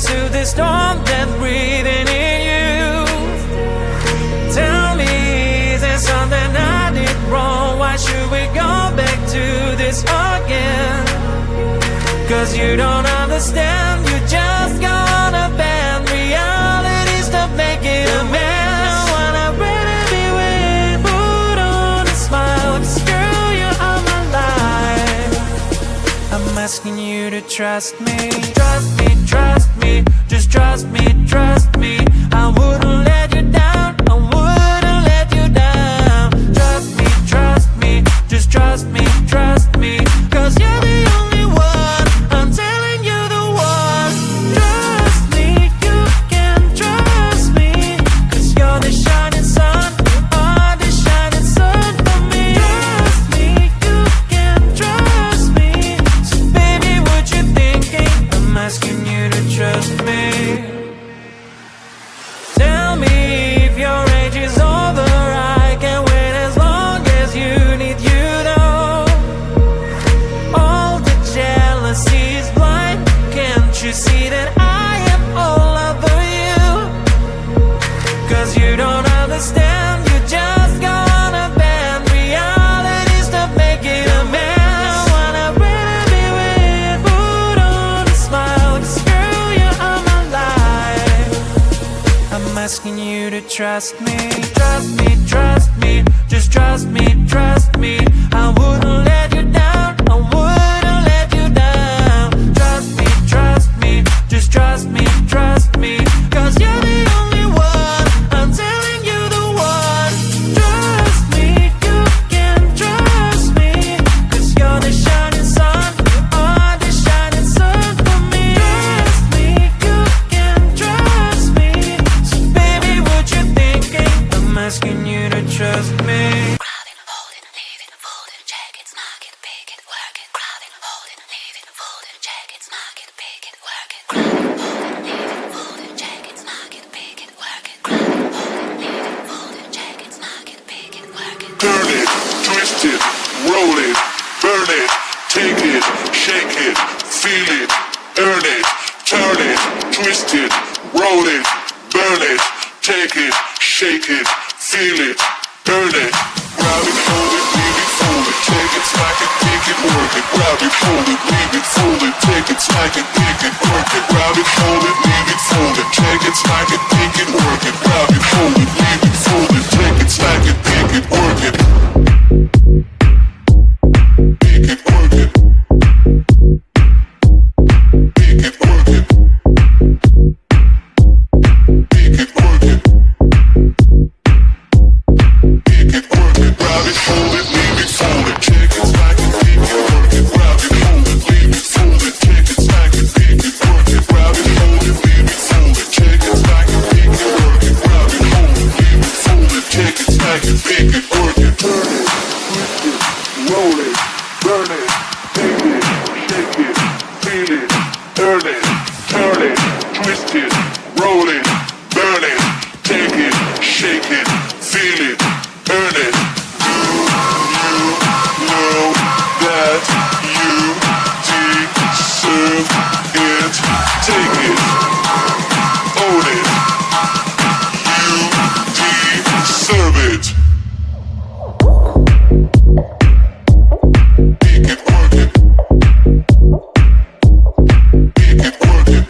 to the storm that's breathing in you. Tell me, is there something I did wrong? Why should we go back to this again? Cause you don't understand, you just gonna bend realities to make it a mess. Wanna really be with, put on a smile, screw you on my life. I'm asking you to trust me, trust me, trust me, just trust me, trust me. I wouldn't let you down, I wouldn't let you down. Trust me, just trust me, trust me. Cause you're the only one, I'm telling you the one. Trust me, you can trust me. Cause you're the shining sun, you are the shining sun for me. Trust me, you can trust me. So baby, what you thinking? I'm asking you to trust me. Tell me if your age is over, I can wait as long as you need, you know. All the jealousy is blind, can't you see that I am all over you? Cause you don't understand, you just gonna bend realities to make it a mess. I wanna really be with, put on a smile, screw you on my life. I'm asking you to trust me, trust me, trust me, just trust me, trust me. I wouldn't let you down, I wouldn't let you down. Trust me, just trust me, trust me. Cause you're the only one, I'm telling you the one. Trust me, you can trust me. Cause you're the shining sun, you are the shining sun for me. Trust me, you can trust me. So baby, what you thinking? I'm asking you to trust me. Grab it, hold it, leave it, fold it, check it, smack it, pick it, work it. Grab it, hold it, leave it, fold it, check it, smack it, pick it, work it. Grab it, hold it, leave it, fold it, check it, smack it, pick it, work it. Grab it, hold it, leave it, fold it, check it, smack it, pick it, work it. Turn it, twist it, roll it, burn it, take it, shake it, feel it, earn it, turn it, twist it, roll it, burn it, take it, shake it, feel it, earn it. Grab it, hold it, leave it, fold it, take it, smack it, pick it, work it. Grab it, hold it, leave it, fold it, take it, smack it, pick it, work it. Grab it, hold it, leave it, fold it, take it, smack it, pick it, work it. Grab it, hold it, leave it, fold it, take it, smack it, pick it, work it. Pick it, work it. Pick it, work it. Pick it, work it. Pick it, work it. Grab it, hold it, leave it, fold it, check it, smack it, pick it, work it. Grab it, hold it, leave it, fold it, check it, smack it, pick it, work it. Grab it, hold it, leave it, fold it, check it, smack it, pick it, work it. Grab it, hold it, leave it, fold it, check it, smack it, pick it, work it. Turn it, twist it, roll it, burn it, take it, shake it, feel it, earn it, turn it, twist it, roll it, burn it, take it, shake it, feel it, earn it. Do you know that you deserve it? Take it, own it. You deserve it. Pick it, work it. Pick it, work it.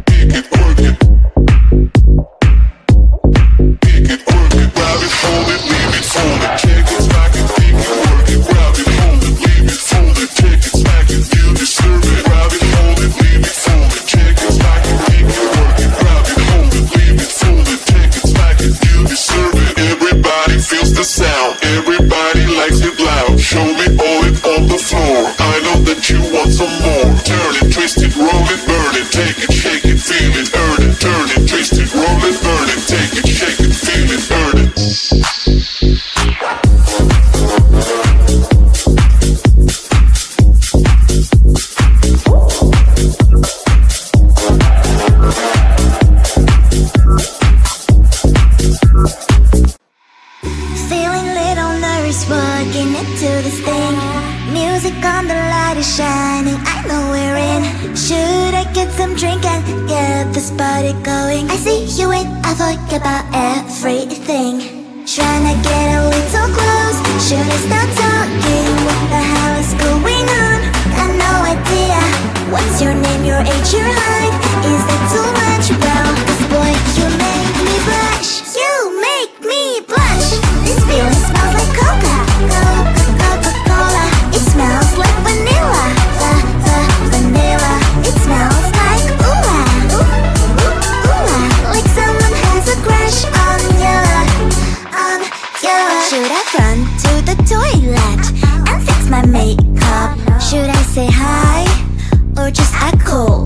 Pick it, work it. Pick it, work it. Grab it, hold it, leave it, fold it, check it, smack it, pick it, work it. Grab it, hold it, leave it, fold it, take it, smack it, you deserve it. Grab it, hold it, leave it, fold it, check it, smack it, pick it, work it. Grab it, hold it, leave it, fold it, take it, smack it, you deserve it. Everybody feels the sound, everybody likes it loud. Show me all it on the floor, I know that you want some more. Turn it, twist it, roll it, burn it, take it, shake it, feel it, earn it. Turn it, twist it, roll it, burn it, take it, shake it, feel it, earn it. Feeling little nervous, working into this thing. Music on the light is shining, I know we're in. Should I get some drink and get this party going? I see you and I forget about everything. Tryna get a little close, should I start talking? What the hell is going on? Got no idea. What's your name, your age, your height? Is that too much? Well, 'cause boy, you make me blush. You make me blush. This feeling smells like Coca-Cola. It smells like vanilla. Vanilla. It smells like ooh-ah. Like someone has a crush on you. Should I run to the toilet and fix my makeup? Should I say hi or just act cool?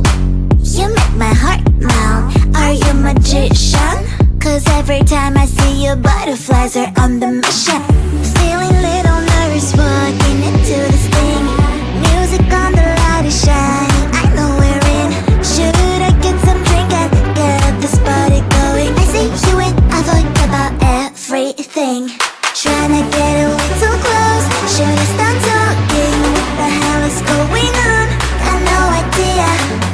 You make my heart melt. Are you a magician? 'Cause every time I see you, butterflies are on the mission. Feeling little nervous walking into this thing. Music on the light is shining, I know we're in. Should I get some drink and get this party going? I see you and I forget about everything. Tryna get a little close, should I start talking? What the hell is going on? Got no idea.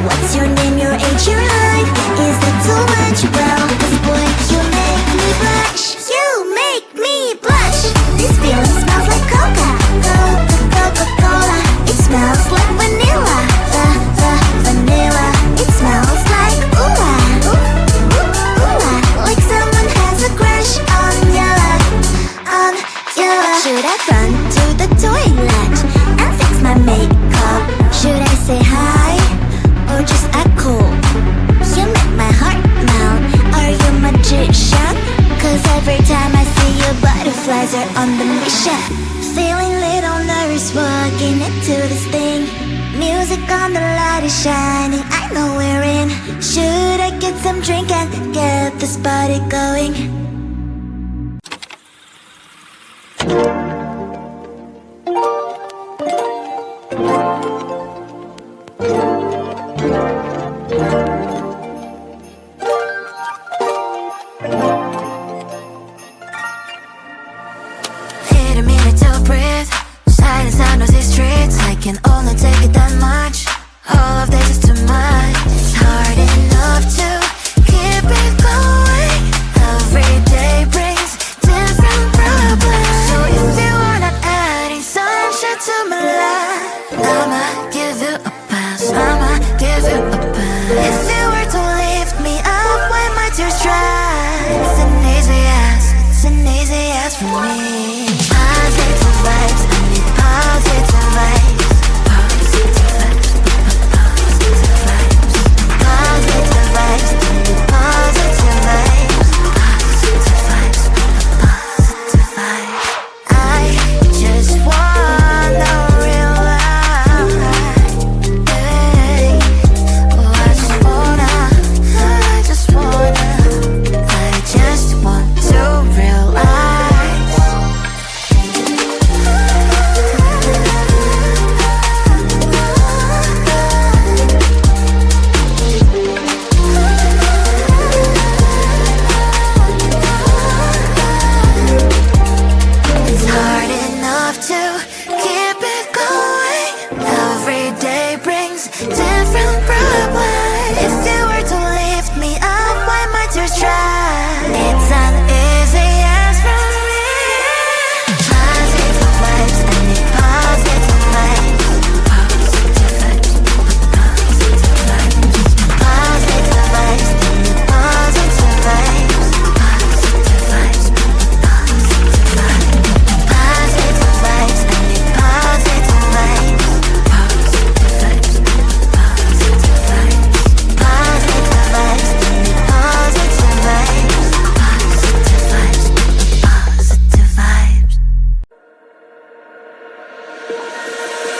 What's your name, your age, your height? Is that too much? Well, 'cause boy, you make me blush. You make me blush. This feeling smells like Coca-Cola. It smells like vanilla. Vanilla. It smells like ooh-ah. Like someone has a crush on you. Should I run to the toilet and fix my makeup? Should I say hi or just act cool? You make my heart melt. Are you a magician? 'Cause every time I see you, butterflies are on the mission. Feeling little nervous walking into this thing. Music on the light is shining, I know we're in. Should I get some drink and get this party going? Need a minute to breathe. Silence on those streets, I can only take it that much. All of this is too much. It's hard enough to keep it going. Every day brings different problems. So if you are not adding sunshine to my life, I'ma give you a pass. I'ma give you a pass. If you were to lift me up when my tears dry, it's an easy yes. It's an easy yes for me. Positive vibes, I need positive vibes. Positive vibes, positive vibes. Positive vibes, I need positive vibes. Positive vibes, positive vibes. I just wanna realize, hey, oh, I just wanna to realize. It's hard enough to keep it going. Every day brings different problems. If you were to lift me up when my tears dry, it's an easy yes from me. Positive vibes, I need positive vibes. Positive vibes, positive vibes. Positive vibes, I need positive vibes. Positive vibes, positive vibes. Positive vibes, I need positive vibes. Positive vibes, positive vibes. Positive vibes, I need positive vibes. Positive vibes, positive vibes.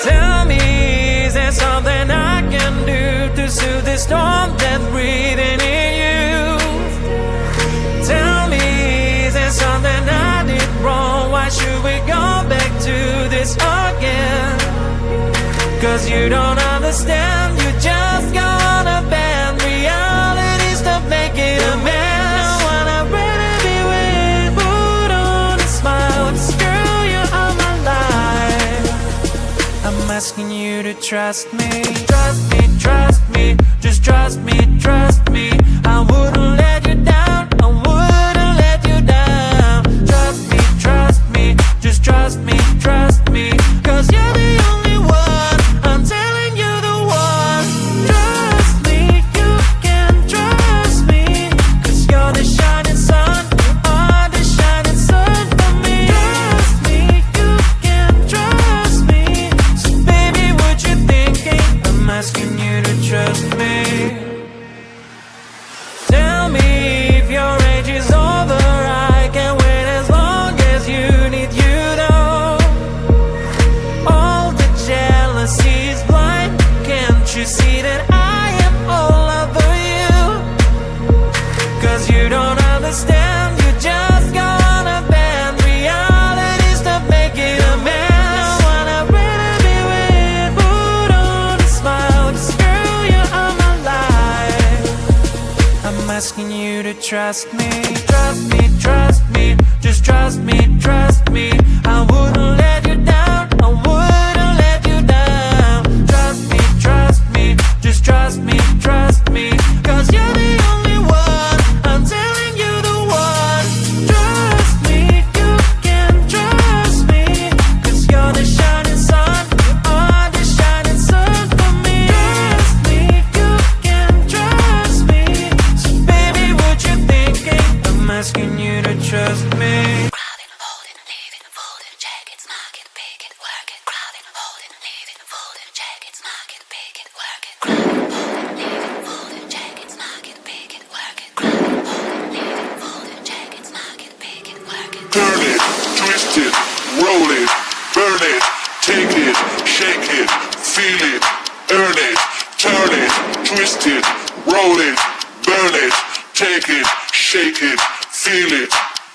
Tell me, is there something I can do to soothe the storm that's breathing in you? Tell me, is there something I did wrong? Why should we go back to this again? 'Cause you don't understand, you just gonna bend reality, stop making a mess. I wanna really be with, put on a smile, girl, you're all my life. asking you to trust me. Trust me, just trust me, trust me. I wouldn't let you down, I wouldn't let you down. Trust me, just trust me, trust me. Cause you're the only one, I'm telling you the one. Trust me, you can trust me. Cause you're the shining sun, you are the shining sun for me. Trust me, you can trust me. So baby, what you thinking? I'm asking you to trust me. Tell me if your age is over, I can wait as long as you need, you know. All the jealousy is blind, can't you see that I am all over you? Cause you don't understand, you just go on a band. Reality's to make it a man. I wanna really be with, put on a smile. Cause girl, you are my life. I'm asking you to trust me. Trust me, just trust me, trust me. I wouldn't let you down, I wouldn't let you down. Trust me, just trust me, trust me. Cause you're the only one, I'm telling you the one. Trust me, you can trust me. Cause you're the shining sun, you are the shining sun for me. Trust me, you can trust me. So baby, what you thinking? I'm asking you to trust me. Grab it, hold it, leave it, fold it, check it, smack it, pick it, work it. Grab it, hold it, leave it, fold it, check it, smack it, pick it, work it. Grab it, hold it, leave it, fold it, check it, smack it, pick it, work it. Grab it, hold it, leave it, fold it, check it, smack it, pick it, work it. Turn it, twist it, roll it, burn it, take it, shake it, feel it, earn it, turn it, twist it, roll it, burn it, take it, shake it, feel it,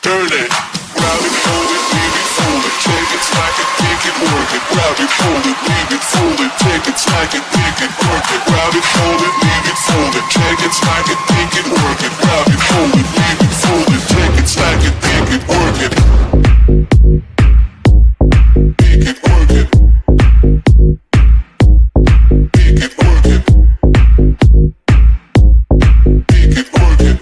earn it. Grab it, hold it, leave it, fold it, take it, smack it, pick it, work it. Grab it, hold it, leave it, fold it, take it, smack it, pick it, work it. Grab it, hold it, leave it, fold it, take it, smack it, pick it, work it. Grab it, hold it, leave it, fold it, take it, smack it, pick it, work it. Pick it, work it. Pick it, work it. Pick it, work it.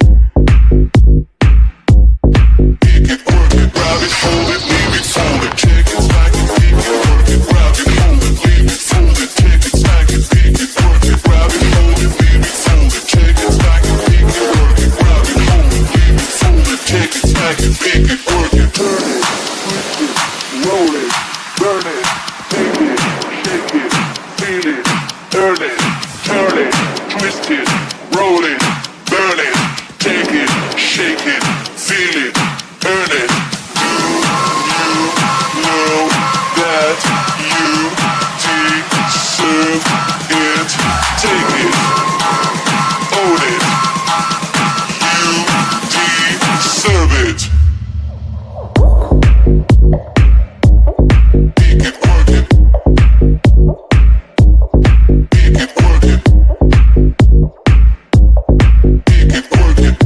Pick it, work it. Grab it, hold it, leave it, fold it, check it, smack it, pick it, work it. Grab it, hold it, leave it, fold it, check it, smack it, pick it, work it. Grab it, hold it, leave it, fold it, check it, smack it, pick it, work it. Grab it, hold it, leave it, fold it, check it, smack it, pick it, work it. Turn it, twist it, roll it, burn it, take it, shake it, feel it, earn it, turn it, twist it, roll it, burn it, take it, shake it, feel it, earn it. Do you know that you deserve it? Take it, own it. You deserve it. Pick it, work it. Pick it, work it. Pick it, work it.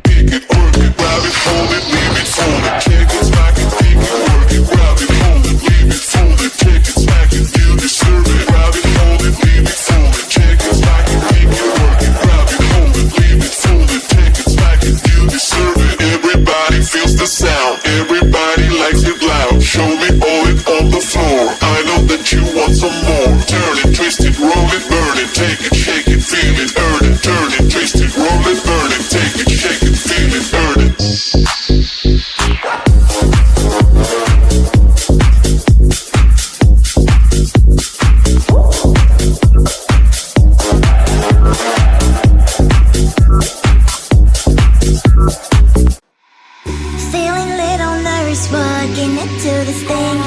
Pick it, work it. Grab it, hold it, leave it, fold it. Check it, smack it, pick it, work it. Grab it, hold it, leave it, fold it. Check it, smack it, you deserve it. Grab it, hold it, leave it, fold it. Check it, smack it, pick it, work it. Grab it, hold it, leave it, fold it. Check it, smack it, you deserve it. Everybody feels the sound. Everybody likes it loud. Show me all it on the floor. I know that you want some more. Turn it, twist it, roll it, burn it. Take it, shake it, feel it, earn it. Turn it, twist it, roll it, burn it. Take it, shake it, feel it, earn it. Feeling little nervous walking into this thing.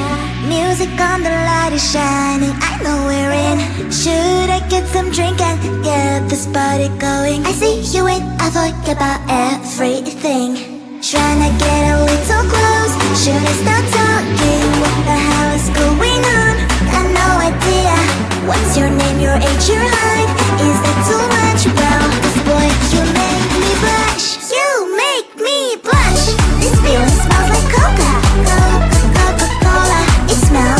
Music on, the light is shining, I know we're in. Should I get some drink and get this party going? I see you and I forget about everything. Tryna get a little close. Should I start talking? What the hell is going on? Got no idea. What's your name, your age, your height? Is that too much? Well, this boy, you make me blush. You make me blush. This feeling smells like Coca-Cola. It smells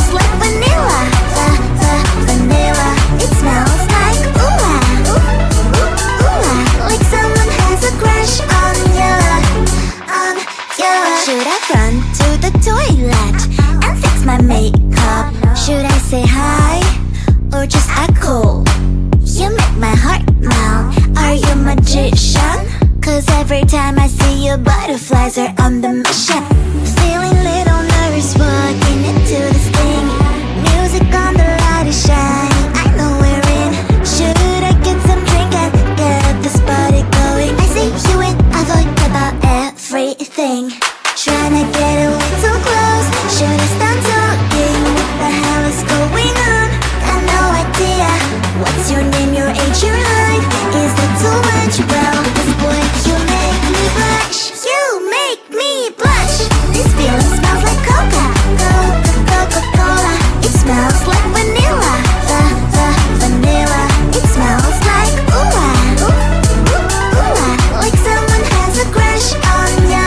Should I run to the toilet and fix my makeup? Should I say hi or just act cool? You make my heart melt. Are you a magician? Cause every time I see you, butterflies are on the mission. Feeling little nervous walking into this thing. Music on the light is shining, I know we're in. Should I get some drink and get this party going? I see you and I avoid about everything. Tryna get a little close. Should I start talking? What the hell is going on? Got no idea. What's your name, your age, your height? Is that too much? Well, this boy, you make me blush. You make me blush. This feeling smells like Coca-Cola. It smells like vanilla. Vanilla. It smells like ooh-ah. Like someone has a crush on you.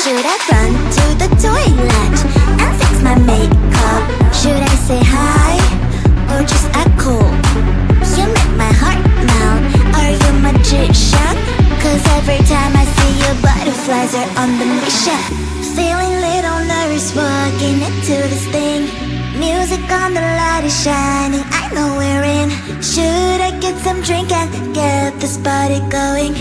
Should I run to the toilet and fix my makeup? Should I say hi or just act cool? You make my heart melt. Are you a magician? Cause every time I see you, butterflies are on the mission. Feeling little nervous walking into this thing. Music on the light is shining, I know we're in. Should I get some drink and get this party going?